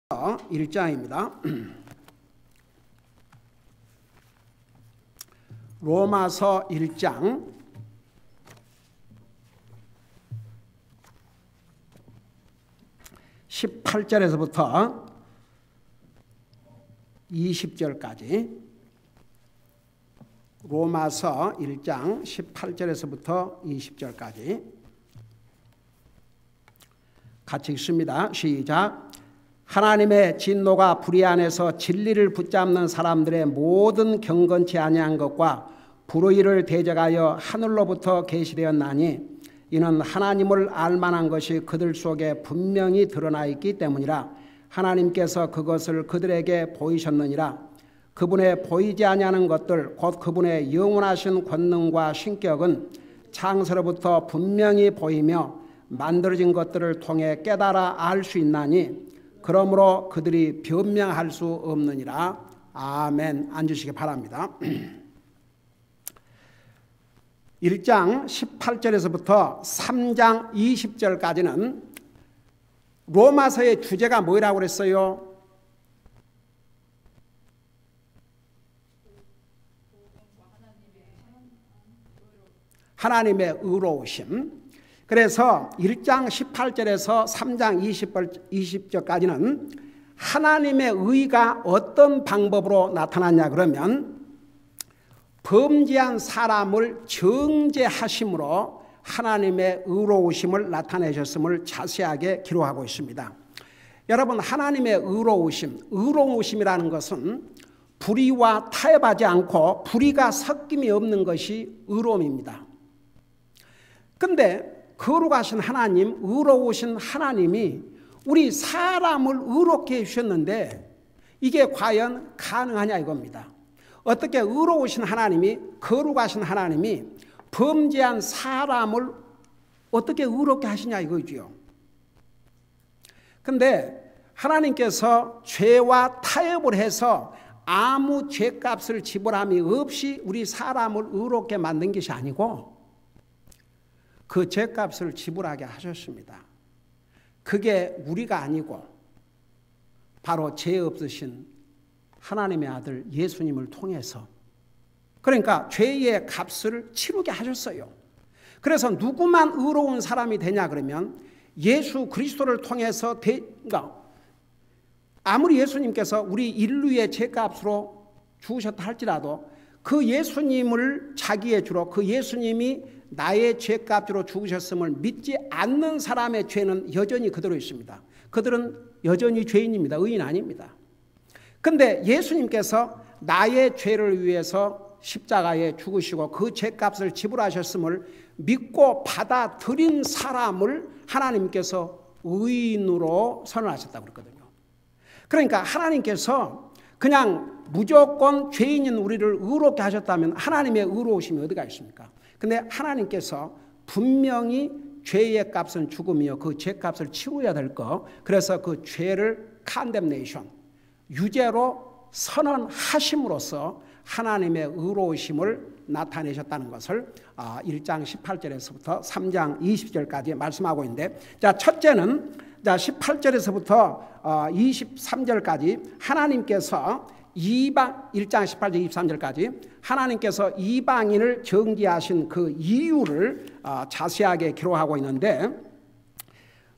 1장입니다. 로마서 1장 18절에서부터 20절까지 로마서 1장 18절에서부터 20절까지 같이 읽습니다. 시작. 하나님의 진노가 불의 안에서 진리를 붙잡는 사람들의 모든 경건치 아니한 것과 불의를 대적하여 하늘로부터 계시되었나니 이는 하나님을 알만한 것이 그들 속에 분명히 드러나 있기 때문이라. 하나님께서 그것을 그들에게 보이셨느니라. 그분의 보이지 아니하는 것들 곧 그분의 영원하신 권능과 신격은 창세로부터 분명히 보이며 만들어진 것들을 통해 깨달아 알 수 있나니 그러므로 그들이 변명할 수 없느니라. 아멘. 앉으시기 바랍니다. 1장 18절에서부터 3장 20절까지는 로마서의 주제가 뭐라고 그랬어요? 하나님의 의로우심. 그래서 1장 18절에서 3장 20절까지는 하나님의 의가 어떤 방법으로 나타났냐 그러면 범죄한 사람을 정죄하심으로 하나님의 의로우심을 나타내셨음을 자세하게 기록하고 있습니다. 여러분, 하나님의 의로우심이라는 것은 불의와 타협하지 않고 불의가 섞임이 없는 것이 의로움입니다. 그런데 거룩하신 하나님, 의로우신 하나님이 우리 사람을 의롭게 해주셨는데 이게 과연 가능하냐 이겁니다. 어떻게 의로우신 하나님이, 거룩하신 하나님이 범죄한 사람을 어떻게 의롭게 하시냐 이거죠. 그런데 하나님께서 죄와 타협을 해서 아무 죄값을 지불함이 없이 우리 사람을 의롭게 만든 것이 아니고 그 죄값을 지불하게 하셨습니다. 그게 우리가 아니고 바로 죄 없으신 하나님의 아들 예수님을 통해서, 그러니까 죄의 값을 치르게 하셨어요. 그래서 누구만 의로운 사람이 되냐 그러면 예수 그리스도를 통해서 아무리 예수님께서 우리 인류의 죄값으로 죽으셨다 할지라도 그 예수님을 자기의 주로, 그 예수님이 나의 죄값으로 죽으셨음을 믿지 않는 사람의 죄는 여전히 그대로 있습니다. 그들은 여전히 죄인입니다. 의인 아닙니다. 그런데 예수님께서 나의 죄를 위해서 십자가에 죽으시고 그 죄값을 지불하셨음을 믿고 받아들인 사람을 하나님께서 의인으로 선언하셨다고 그랬거든요. 그러니까 하나님께서 그냥 무조건 죄인인 우리를 의롭게 하셨다면 하나님의 의로우심이 어디가 있습니까? 근데 하나님께서 분명히 죄의 값은 죽음이요 그 죄값을 치러야 될 거, 그래서 그 죄를 condemnation, 유죄로 선언하심으로써 하나님의 의로우심을 나타내셨다는 것을 1장 18절에서부터 3장 20절까지 말씀하고 있는데, 자, 첫째는 18절에서부터 23절까지 하나님께서 1장 18절 23절까지 하나님께서 이방인을 정죄하신 그 이유를 자세하게 기록하고 있는데,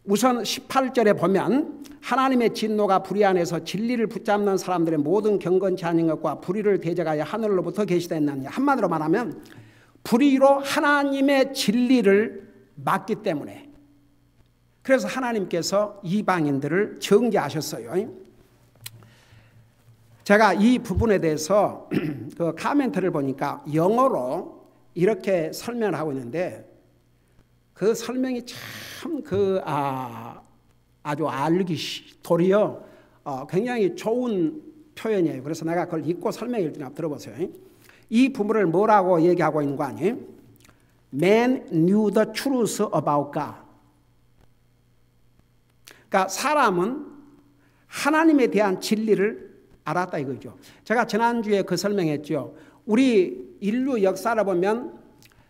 우선 18절에 보면 하나님의 진노가 불의 안에서 진리를 붙잡는 사람들의 모든 경건치 아닌 것과 불의를 대적하여 하늘로부터 계시되었나니, 한마디로 말하면 불의로 하나님의 진리를 막기 때문에, 그래서 하나님께서 이방인들을 정죄하셨어요. 제가 이 부분에 대해서 그 카멘트를 보니까 영어로 이렇게 설명을 하고 있는데 그 설명이 참 아주 도리어 굉장히 좋은 표현이에요. 그래서 내가 그걸 읽고 설명을 좀 들어보세요. 이 부분을 뭐라고 얘기하고 있는 거 아니에요? Man knew the truth about God. 그러니까 사람은 하나님에 대한 진리를 알았다 이거죠. 제가 지난주에 그 설명했죠. 우리 인류 역사를 보면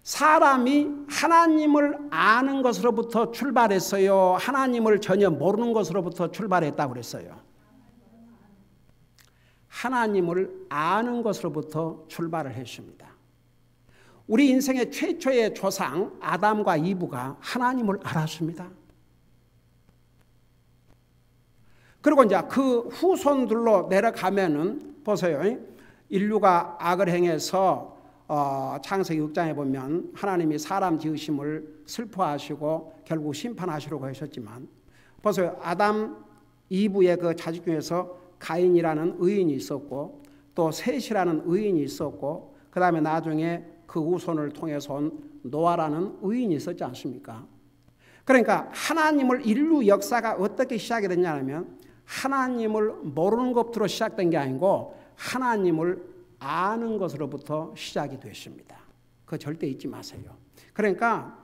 사람이 하나님을 아는 것으로부터 출발했어요? 하나님을 전혀 모르는 것으로부터 출발했다고 그랬어요? 하나님을 아는 것으로부터 출발을 했습니다. 우리 인생의 최초의 조상 아담과 이브가 하나님을 알았습니다. 그리고 이제 그 후손들로 내려가면은 보세요. 인류가 악을 행해서 창세기 6장에 보면 하나님이 사람 지으심을 슬퍼하시고 결국 심판하시려고 하셨지만 보세요. 아담 이브의 그 자식 중에서 가인이라는 의인이 있었고 또 셋이라는 의인이 있었고 그 다음에 나중에 그 후손을 통해서 온 노아라는 의인이 있었지 않습니까? 그러니까 하나님을 인류 역사가 어떻게 시작이 됐냐면 하나님을 모르는 것부터 시작된 게 아니고 하나님을 아는 것으로부터 시작이 됐습니다. 그거 절대 잊지 마세요. 그러니까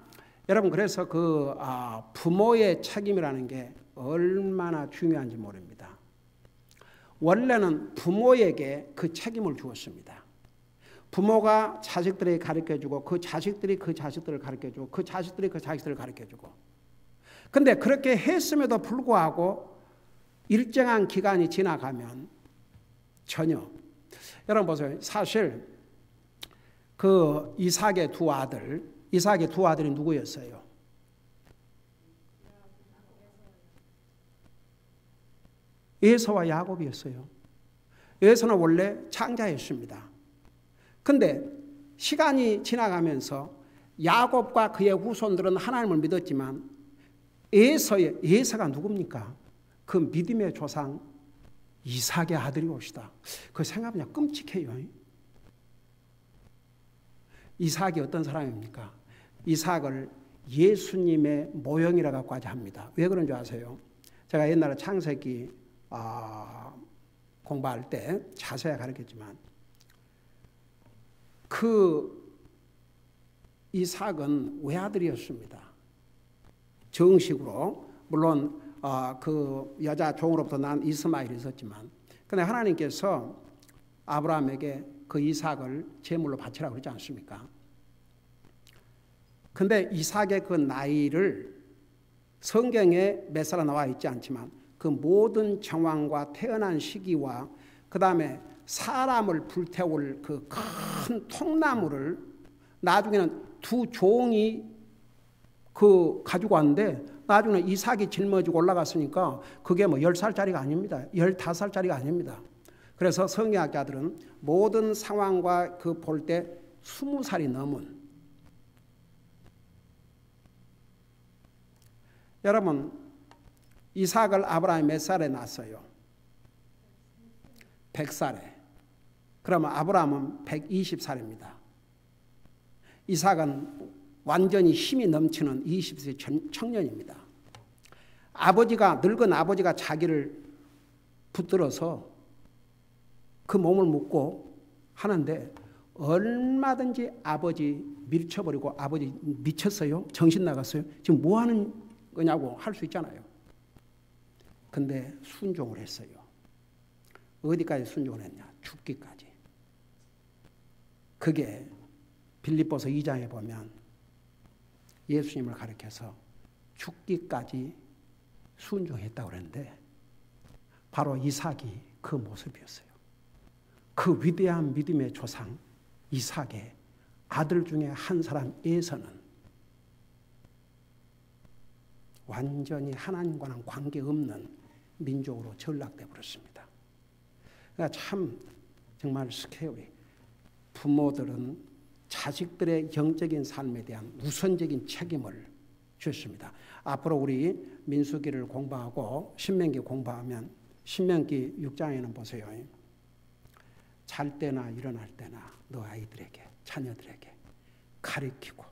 여러분 그래서 그 부모의 책임이라는 게 얼마나 중요한지 모릅니다. 원래는 부모에게 그 책임을 주었습니다. 부모가 자식들에게 가르쳐주고 그 자식들이 그 자식들을 가르쳐주고 그 자식들이 그 자식들을 가르쳐주고 근데 그렇게 했음에도 불구하고 일정한 기간이 지나가면 전혀 여러분 보세요. 사실 그 이삭의 두 아들이 누구였어요? 에서와 야곱이었어요. 에서는 원래 장자였습니다. 근데 시간이 지나가면서 야곱과 그의 후손들은 하나님을 믿었지만 에서가 누굽니까? 그 믿음의 조상 이삭의 아들이 옵시다. 그 생각하면 끔찍해요. 이삭이 어떤 사람입니까? 이삭을 예수님의 모형이라고까지 합니다. 왜 그런 줄 아세요? 제가 옛날에 창세기 공부할 때 자세히 가르쳤지만 그 이삭은 외아들이었습니다. 정식으로 물론 그 여자 종으로부터 난 이스마엘이 있었지만 근데 하나님께서 아브라함에게 그 이삭을 제물로 바치라고 그러지 않습니까? 근데 이삭의 그 나이를 성경에 몇 살 나와 있지 않지만 그 모든 정황과 태어난 시기와 그 다음에 사람을 불태울 그 큰 통나무를 나중에는 두 종이 그 가지고 왔는데 나중에 이삭이 짊어지고 올라갔으니까 그게 뭐 10살짜리가 아닙니다. 15살짜리가 아닙니다. 그래서 성경학자들은 모든 상황과 그 볼 때 20살이 넘은 여러분 이삭을 아브라함이 몇 살에 낳았어요? 100살에. 그러면 아브라함은 120살입니다. 이삭은 완전히 힘이 넘치는 20세 청년입니다. 늙은 아버지가 자기를 붙들어서 그 몸을 묶고 하는데 얼마든지 아버지 밀쳐버리고 아버지 미쳤어요? 정신 나갔어요? 지금 뭐 하는 거냐고 할 수 있잖아요. 근데 순종을 했어요. 어디까지 순종을 했냐? 죽기까지. 그게 빌립보서 2장에 보면 예수님을 가리켜서 죽기까지 순종했다고 그랬는데 바로 이삭이 그 모습이었어요. 그 위대한 믿음의 조상 이삭의 아들 중에 한 사람 에서는 완전히 하나님과는 관계없는 민족으로 전락돼 버렸습니다. 그러니까 참 정말 스케일이 부모들은 자식들의 영적인 삶에 대한 우선적인 책임을 줬습니다. 앞으로 우리 민수기를 공부하고 신명기 공부하면 신명기 6장에는 보세요. 잘 때나 일어날 때나 너 아이들에게 자녀들에게 가르치고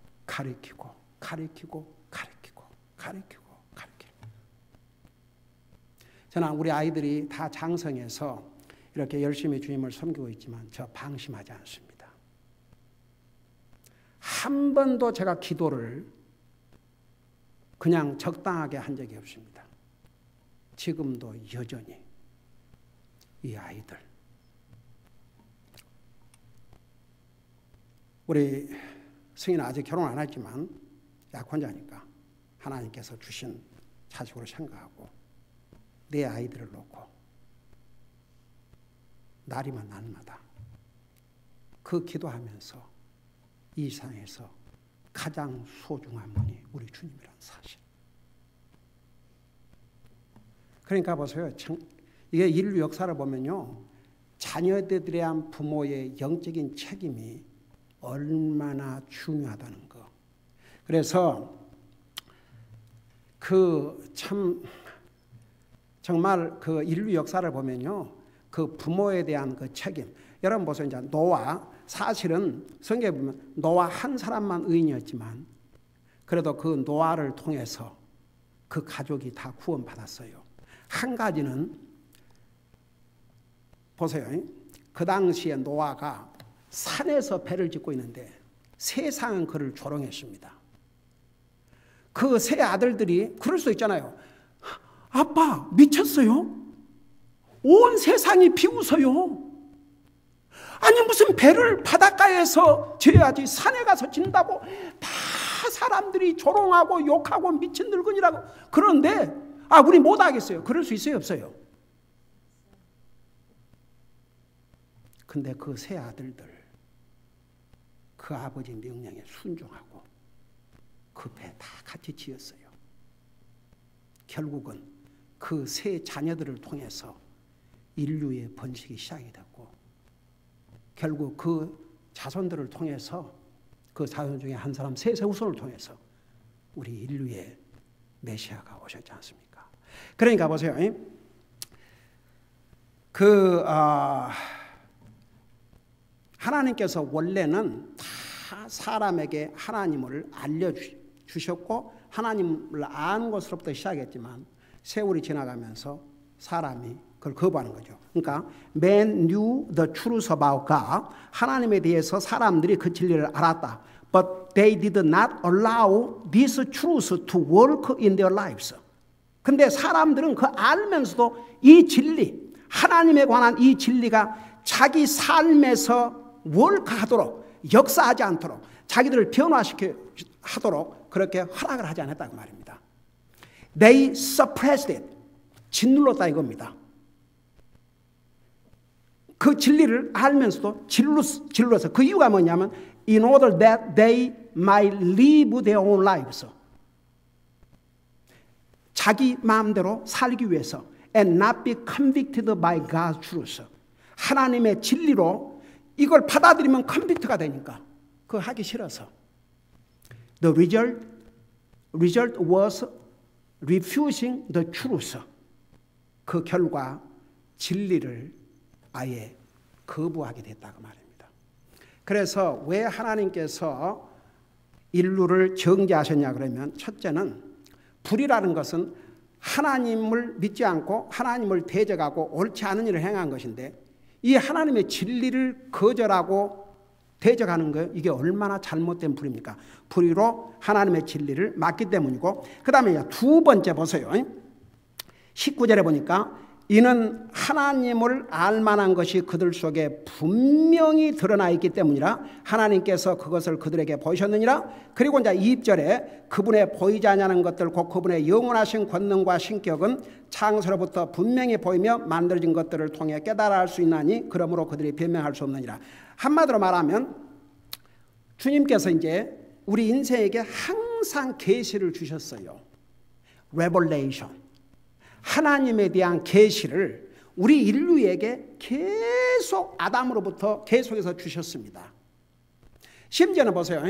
저는 우리 아이들이 다 장성해서 이렇게 열심히 주님을 섬기고 있지만 저 방심하지 않습니다. 한 번도 제가 기도를 그냥 적당하게 한 적이 없습니다. 지금도 여전히 이 아이들 우리 승희는 아직 결혼 안 했지만 약혼자니까 하나님께서 주신 자식으로 생각하고 내 아이들을 놓고 날이면 날마다 그 기도하면서 이 세상에서 가장 소중한 분이 우리 주님이라는 사실. 그러니까 보세요. 이게 인류 역사를 보면요, 자녀들에 대한 부모의 영적인 책임이 얼마나 중요하다는 거. 그래서 정말 그 인류 역사를 보면요, 그 부모에 대한 그 책임. 여러분 보세요. 이제 노아, 사실은 성경에 보면 노아 한 사람만 의인이었지만 그래도 그 노아를 통해서 그 가족이 다 구원받았어요. 한 가지는 보세요. 그 당시에 노아가 산에서 배를 짓고 있는데 세상은 그를 조롱했습니다. 그 세 아들들이 그럴 수 있잖아요. 아빠 미쳤어요? 온 세상이 비웃어요. 아니 무슨 배를 바닷가에서 지어야지 산에 가서 짓는다고 다 사람들이 조롱하고 욕하고 미친 늙은이라고 그런데 우리 못하겠어요. 그럴 수 있어요? 없어요? 근데 그 세 아들들 그 아버지 명령에 순종하고 그 배 다 같이 지었어요. 결국은 그 세 자녀들을 통해서 인류의 번식이 시작이 됐고 결국 그 자손들을 통해서 그 자손 중에 한 사람 셋의 후손을 통해서 우리 인류의 메시아가 오셨지 않습니까? 그러니까 보세요. 하나님께서 원래는 다 사람에게 하나님을 알려주셨고 하나님을 아는 것으로부터 시작했지만 세월이 지나가면서 사람이 그걸 거부하는 거죠. 그러니까 man knew the truth about God. 하나님에 대해서 사람들이 그 진리를 알았다. But they did not allow this truth to work in their lives. 근데 사람들은 그 알면서도 이 진리, 하나님에 관한 이 진리가 자기 삶에서 월크하도록, 역사하지 않도록, 자기들을 변화하도록 그렇게 허락을 하지 않았다고 말입니다. They suppressed it. 짓눌렀다 이겁니다. 그 진리를 알면서도 짓눌러서 그 이유가 뭐냐면 in order that they might live their own lives. 자기 마음대로 살기 위해서 and not be convicted by God's truth. 하나님의 진리로 이걸 받아들이면 컨빅트가 되니까 그거 하기 싫어서 the result was refusing the truth. 그 결과 진리를 아예 거부하게 됐다고 말입니다. 그래서 왜 하나님께서 인류를 정죄하셨냐 그러면 첫째는 불이라는 것은 하나님을 믿지 않고 하나님을 대적하고 옳지 않은 일을 행한 것인데 이 하나님의 진리를 거절하고 대적하는 거 이게 얼마나 잘못된 불입니까? 불의로 하나님의 진리를 막기 때문이고 그 다음에 두 번째 보세요. 19절에 보니까 이는 하나님을 알만한 것이 그들 속에 분명히 드러나 있기 때문이라 하나님께서 그것을 그들에게 보이셨느니라. 그리고 이제 2절에 그분의 보이지 아니하는 것들 곧 그분의 영원하신 권능과 신격은 창세로부터 분명히 보이며 만들어진 것들을 통해 깨달아 알 수 있나니 그러므로 그들이 변명할 수 없느니라. 한마디로 말하면 주님께서 이제 우리 인생에게 항상 계시를 주셨어요. Revelation. 하나님에 대한 계시를 우리 인류에게 계속 아담으로부터 계속해서 주셨습니다. 심지어는 보세요.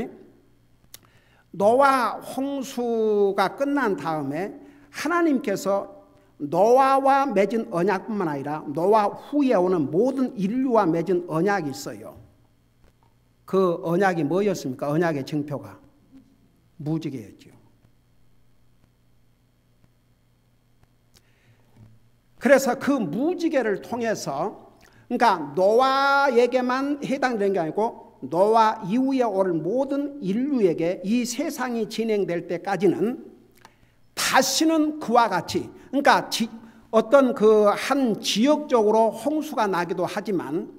노아 홍수가 끝난 다음에 하나님께서 노아와 맺은 언약뿐만 아니라 노아 후에 오는 모든 인류와 맺은 언약이 있어요. 그 언약이 뭐였습니까? 언약의 증표가 무지개였죠. 그래서 그 무지개를 통해서 그러니까 노아에게만 해당되는 게 아니고 노아 이후에 올 모든 인류에게 이 세상이 진행될 때까지는 다시는 그와 같이 그러니까 어떤 그 한 지역적으로 홍수가 나기도 하지만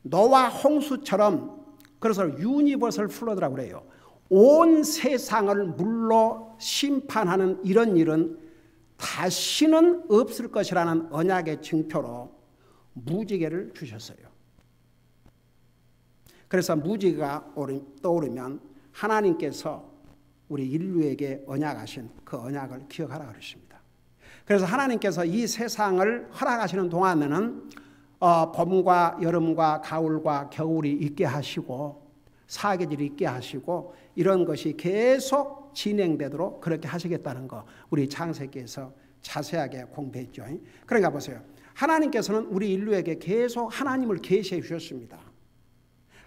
노아 홍수처럼 그래서 유니버설 플러드라고 그래요. 온 세상을 물로 심판하는 이런 일은 다시는 없을 것이라는 언약의 증표로 무지개를 주셨어요. 그래서 무지개가 떠오르면 하나님께서 우리 인류에게 언약하신 그 언약을 기억하라 그러십니다. 그래서 하나님께서 이 세상을 허락하시는 동안에는 봄과 여름과 가을과 겨울이 있게 하시고 사계절이 있게 하시고 이런 것이 계속 진행되도록 그렇게 하시겠다는 거 우리 창세기에서 자세하게 공부했죠. 그러니까 보세요. 하나님께서는 우리 인류에게 계속 하나님을 계시해 주셨습니다.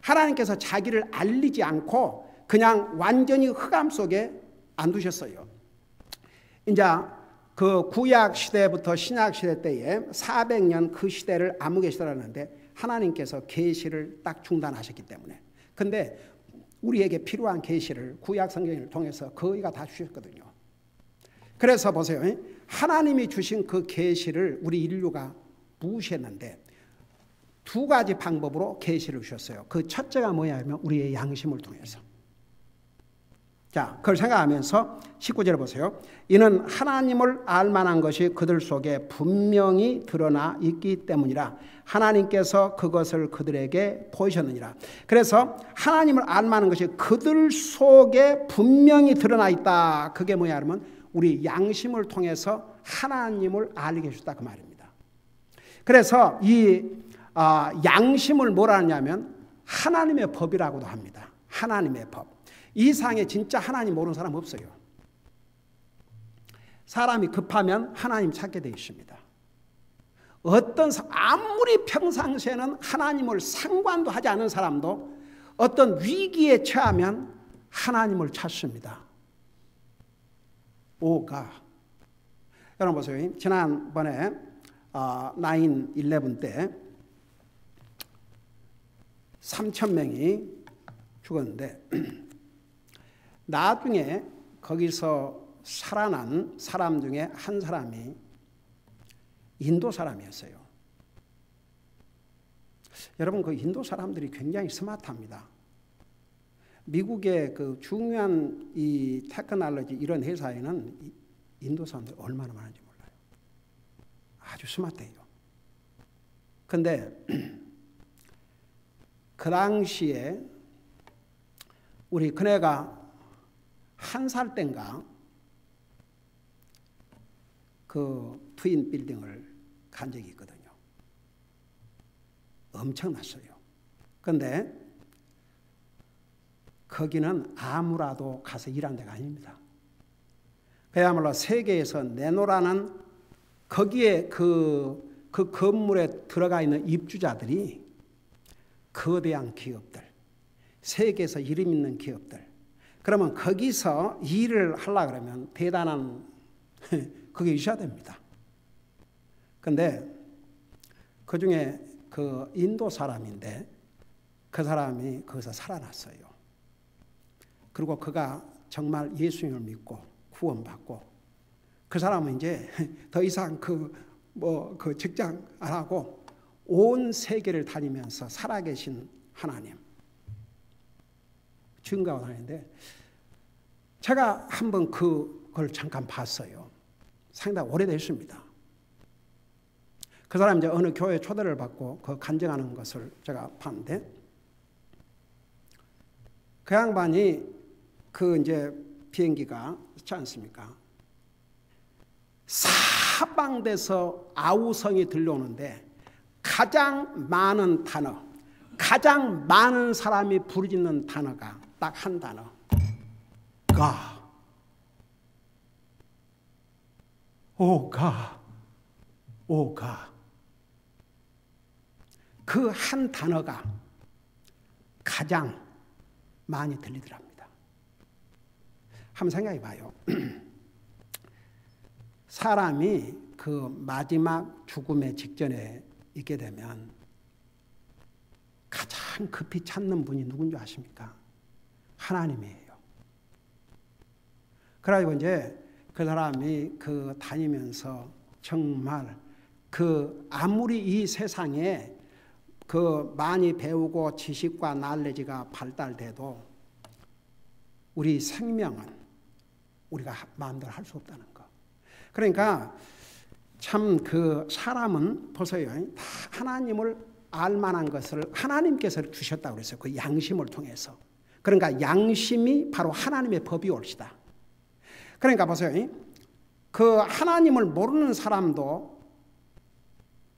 하나님께서 자기를 알리지 않고 그냥 완전히 흑암 속에 안 두셨어요. 이제 그 구약 시대부터 신약 시대 때에 400년 그 시대를 암흑의 시대라는데 하나님께서 계시를 딱 중단하셨기 때문에. 근데 우리에게 필요한 계시를 구약 성경을 통해서 거의가 다 주셨거든요. 그래서 보세요. 하나님이 주신 그 계시를 우리 인류가 무시했는데 두 가지 방법으로 계시를 주셨어요. 그 첫째가 뭐냐면 우리의 양심을 통해서. 자, 그걸 생각하면서 19절을 보세요. 이는 하나님을 알 만한 것이 그들 속에 분명히 드러나 있기 때문이라. 하나님께서 그것을 그들에게 보이셨느니라. 그래서 하나님을 알 만한 것이 그들 속에 분명히 드러나 있다. 그게 뭐냐 하면 우리 양심을 통해서 하나님을 알게 해주셨다 그 말입니다. 그래서 이 양심을 뭐라 하냐면 하나님의 법이라고도 합니다. 하나님의 법. 이 세상에 진짜 하나님 모르는 사람 없어요. 사람이 급하면 하나님 찾게 되어 있습니다. 아무리 평상시에는 하나님을 상관도 하지 않은 사람도 어떤 위기에 처하면 하나님을 찾습니다. 오가. 여러분 보세요. 지난번에 9/11 때 3,000명이 죽었는데 나중에 거기서 살아난 사람 중에 한 사람이 인도 사람이었어요. 여러분 그 인도 사람들이 굉장히 스마트합니다. 미국의 그 중요한 이 테크놀로지 이런 회사에는 인도 사람들이 얼마나 많은지 몰라요. 아주 스마트해요. 근데 그 당시에 우리 그네가 1살 땐가 그 트윈 빌딩을 간 적이 있거든요. 엄청났어요. 그런데 거기는 아무라도 가서 일한 데가 아닙니다. 그야말로 세계에서 내노라는 거기에 그 건물에 들어가 있는 입주자들이 거대한 기업들, 세계에서 이름 있는 기업들. 그러면 거기서 일을 하려고 그러면 대단한 그게 있어야 됩니다. 그런데 그 중에 그 인도 사람인데 그 사람이 거기서 살아났어요. 그리고 그가 정말 예수님을 믿고 구원받고 그 사람은 이제 더 이상 그 직장 안 하고 온 세계를 다니면서 살아계신 하나님 증거하고 다니는데 제가 한번 그걸 잠깐 봤어요. 상당히 오래됐습니다. 그 사람 이제 어느 교회 초대를 받고 그 간증하는 것을 제가 봤는데 그 양반이 그 이제 비행기가 있지 않습니까? 사방돼서 아우성이 들려오는데 가장 많은 단어, 가장 많은 사람이 부르짖는 단어가 딱 한 단어. 가. 오가. 오가. 그 한 단어가 가장 많이 들리더랍니다. 한번 생각해 봐요. 사람이 그 마지막 죽음의 직전에 있게 되면 가장 급히 찾는 분이 누군지 아십니까? 하나님이에요. 그래가지고 이제 그 사람이 그 다니면서 정말 그 아무리 이 세상에 그 많이 배우고 지식과 날레지가 발달돼도 우리 생명은 우리가 마음대로 할 수 없다는 거. 그러니까 참 그 사람은 보세요. 다 하나님을 알만한 것을 하나님께서 주셨다고 그랬어요. 그 양심을 통해서. 그러니까 양심이 바로 하나님의 법이 옳시다. 그러니까 보세요. 그 하나님을 모르는 사람도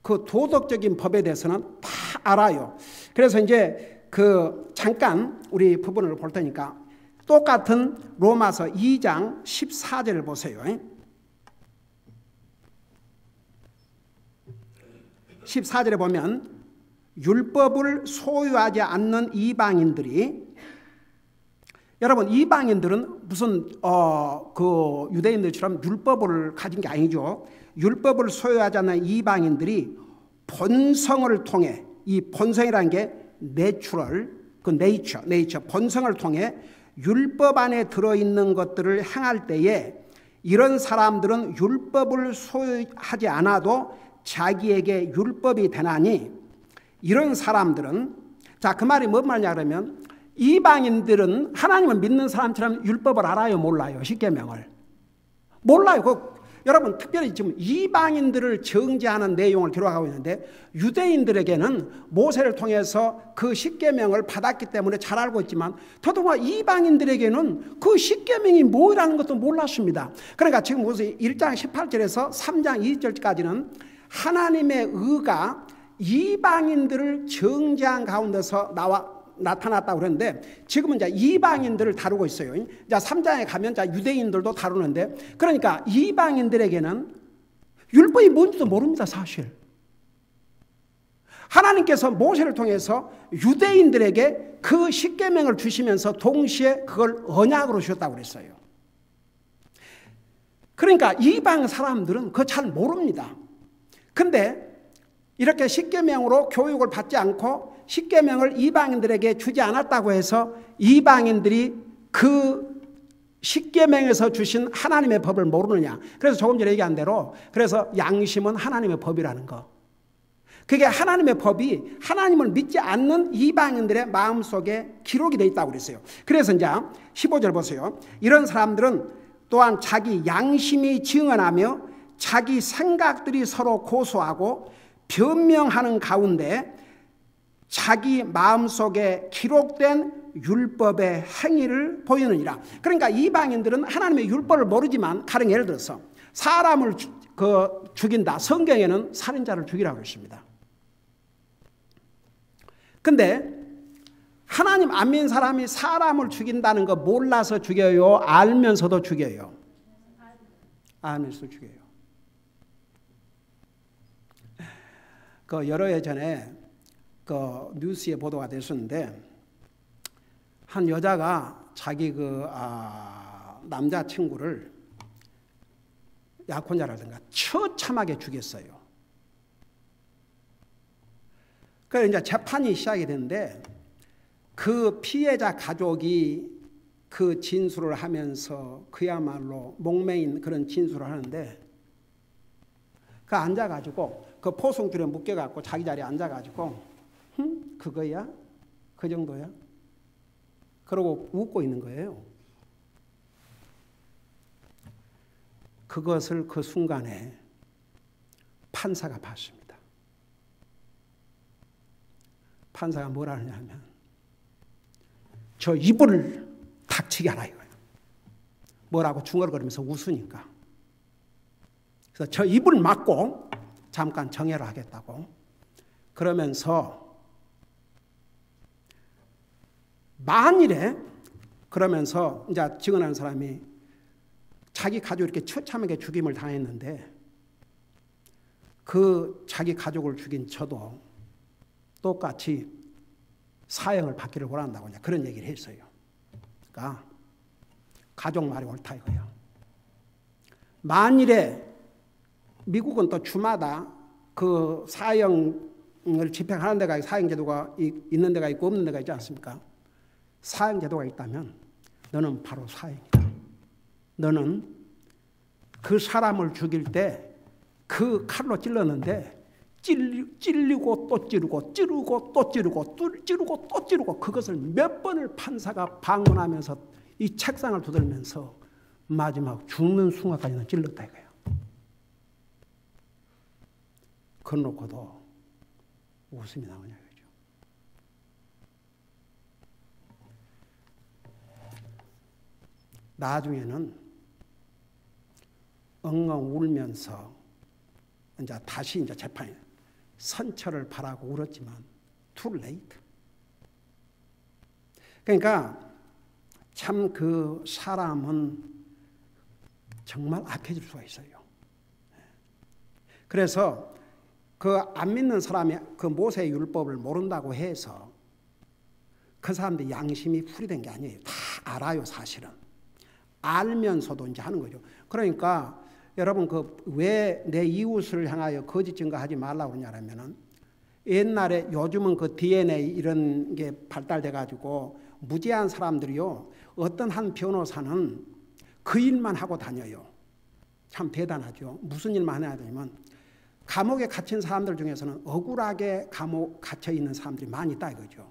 그 도덕적인 법에 대해서는 다 알아요. 그래서 이제 그 잠깐 우리 부분을 볼 테니까 똑같은 로마서 2장 14절을 보세요. 14절에 보면 율법을 소유하지 않는 이방인들이, 여러분 이방인들은 무슨 그 유대인들처럼 율법을 가진 게 아니죠. 율법을 소유하지 않는 이방인들이 본성을 통해, 이 본성이라는 게 내추럴, 그 네이처 본성을 통해 율법 안에 들어있는 것들을 행할 때에 이런 사람들은 율법을 소유하지 않아도 자기에게 율법이 되나니, 이런 사람들은, 자, 그 말이 뭔 말이냐 그러면 이방인들은 하나님을 믿는 사람처럼 율법을 알아요, 몰라요? 십계명을 몰라요. 여러분 특별히 지금 이방인들을 정죄하는 내용을 기록하고 있는데, 유대인들에게는 모세를 통해서 그 십계명을 받았기 때문에 잘 알고 있지만 더더구나 이방인들에게는 그 십계명이 뭐라는 것도 몰랐습니다. 그러니까 지금 보세요. 1장 18절에서 3장 20절까지는 하나님의 의가 이방인들을 정죄한 가운데서 나타났다고 그러는데, 지금은 이제 이방인들을 다루고 있어요. 자, 3장에 가면 자, 유대인들도 다루는데, 그러니까 이방인들에게는 율법이 뭔지도 모릅니다, 사실. 하나님께서 모세를 통해서 유대인들에게 그 십계명을 주시면서 동시에 그걸 언약으로 주셨다고 그랬어요. 그러니까 이방 사람들은 그거 잘 모릅니다. 근데 이렇게 십계명으로 교육을 받지 않고 십계명을 이방인들에게 주지 않았다고 해서 이방인들이 그 십계명에서 주신 하나님의 법을 모르느냐. 그래서 조금 전에 얘기한 대로, 그래서 양심은 하나님의 법이라는 거. 그게 하나님의 법이 하나님을 믿지 않는 이방인들의 마음속에 기록이 되어 있다고 그랬어요. 그래서 이제 15절 보세요. 이런 사람들은 또한 자기 양심이 증언하며 자기 생각들이 서로 고소하고 변명하는 가운데 자기 마음속에 기록된 율법의 행위를 보이느니라. 그러니까 이방인들은 하나님의 율법을 모르지만, 가령 예를 들어서 사람을 죽인다. 성경에는 살인자를 죽이라고 했습니다. 근데 하나님 안 믿는 사람이 사람을 죽인다는 거 몰라서 죽여요? 알면서도 죽여요? 알면서 죽여요. 그 여러 해 전에 그 뉴스에 보도가 됐었는데, 한 여자가 자기 남자친구를 약혼자라든가 처참하게 죽였어요. 그래서 이제 재판이 시작이 됐는데, 그 피해자 가족이 그 진술을 하면서 그야말로 목매인 그런 진술을 하는데, 그 앉아가지고 그 포송줄에 묶여갖고 자기 자리에 앉아가지고 그거야? 그 정도야? 그러고 웃고 있는 거예요. 그것을 그 순간에 판사가 봤습니다. 판사가 뭐라 하냐면, 저 입을 닥치게 하라 이거예요. 뭐라고 중얼거리면서 웃으니까. 그래서 저 입을 막고 잠깐 정회를 하겠다고 그러면서, 만일에 그러면서 이제 증언하는 사람이 자기 가족 이렇게 처참하게 죽임을 당했는데 그 자기 가족을 죽인 저도 똑같이 사형을 받기를 원한다고 그런 얘기를 했어요. 그러니까 가족 말이 옳다 이거예요. 만일에 미국은 또 주마다 그 사형을 집행하는 데가, 사형제도가 있는 데가 있고 없는 데가 있지 않습니까? 사형제도가 있다면 너는 바로 사형이다. 너는 그 사람을 죽일 때 그 칼로 찔렀는데 찔리고 또 찌르고 찌르고 또 찌르고 찌르고 또 찌르고, 그것을 몇 번을 판사가 방문하면서 이 책상을 두들면서 마지막 죽는 순간까지는 찔렀다 이거예요. 그놓고도 웃음이 나오냐 그죠. 나중에는 엉엉 울면서 이제 다시 이제 재판에 선처를 바라고 울었지만 too late. 그러니까 참 그 사람은 정말 악해질 수가 있어요. 그래서 그 안 믿는 사람이 그 모세의 율법을 모른다고 해서 그 사람들이 양심이 풀이된 게 아니에요. 다 알아요, 사실은. 알면서도 이제 하는 거죠. 그러니까 여러분 그 왜 내 이웃을 향하여 거짓 증거하지 말라고 그러냐면은 옛날에 요즘은 그 DNA 이런 게 발달돼 가지고 무지한 사람들이요. 어떤 한 변호사는 그 일만 하고 다녀요. 참 대단하죠. 무슨 일만 해야 되냐면 감옥에 갇힌 사람들 중에서는 억울하게 감옥 갇혀 있는 사람들이 많이 있다 이거죠.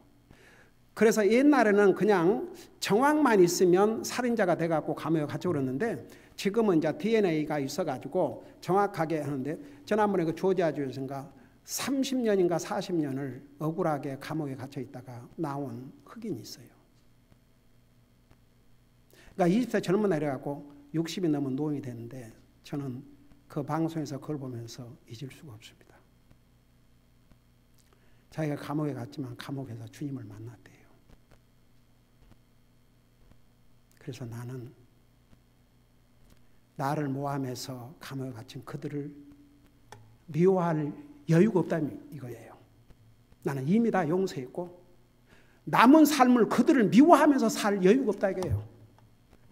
그래서 옛날에는 그냥 정황만 있으면 살인자가 돼갖고 감옥에 갇혀 그랬는데 지금은 이제 DNA가 있어가지고 정확하게 하는데 지난번에 그 조지아주에서인가 30년인가 40년을 억울하게 감옥에 갇혀 있다가 나온 흑인이 있어요. 그러니까 20세 젊은 애래 갖고 60이 넘은 노인이 됐는데 저는 그 방송에서 그걸 보면서 잊을 수가 없습니다. 자기가 감옥에 갔지만 감옥에서 주님을 만났대요. 그래서 나는 나를 모함해서 감옥에 갇힌 그들을 미워할 여유가 없다는 이거예요. 나는 이미 다 용서했고 남은 삶을 그들을 미워하면서 살 여유가 없다 이거예요.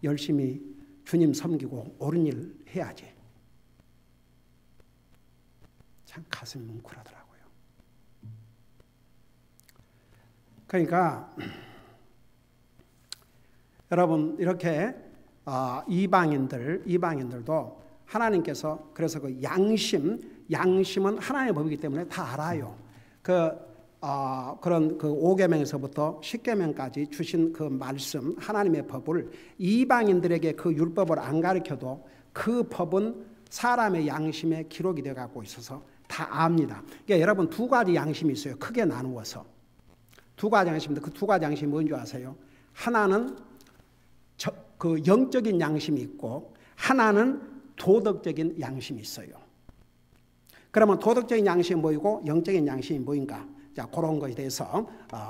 열심히 주님 섬기고 옳은 일 해야지. 참 가슴이 뭉클하더라고요. 그러니까 여러분 이렇게 이방인들도 하나님께서 그래서 그 양심은 하나님의 법이기 때문에 다 알아요. 그런 그 5계명에서부터 10계명까지 주신 그 말씀 하나님의 법을 이방인들에게 그 율법을 안 가르쳐도 그 법은 사람의 양심에 기록이 되어 갖고 있어서 다 압니다. 그러니까 여러분 두 가지 양심이 있어요. 크게 나누어서 두 가지 양심인데 그 두 가지 양심이 뭔지 아세요? 하나는 그 영적인 양심이 있고 하나는 도덕적인 양심이 있어요. 그러면 도덕적인 양심이 뭐이고 영적인 양심이 뭐인가? 자, 그런 것에 대해서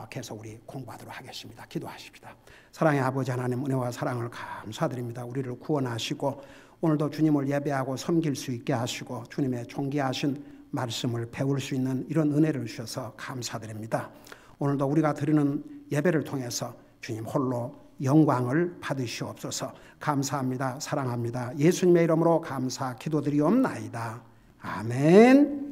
계속 우리 공부하도록 하겠습니다. 기도하십시다. 사랑의 아버지 하나님 은혜와 사랑을 감사드립니다. 우리를 구원하시고 오늘도 주님을 예배하고 섬길 수 있게 하시고 주님의 존귀하신 말씀을 배울 수 있는 이런 은혜를 주셔서 감사드립니다. 오늘도 우리가 드리는 예배를 통해서 주님 홀로 영광을 받으시옵소서. 감사합니다. 사랑합니다. 예수님의 이름으로 감사 기도드리옵나이다. 아멘.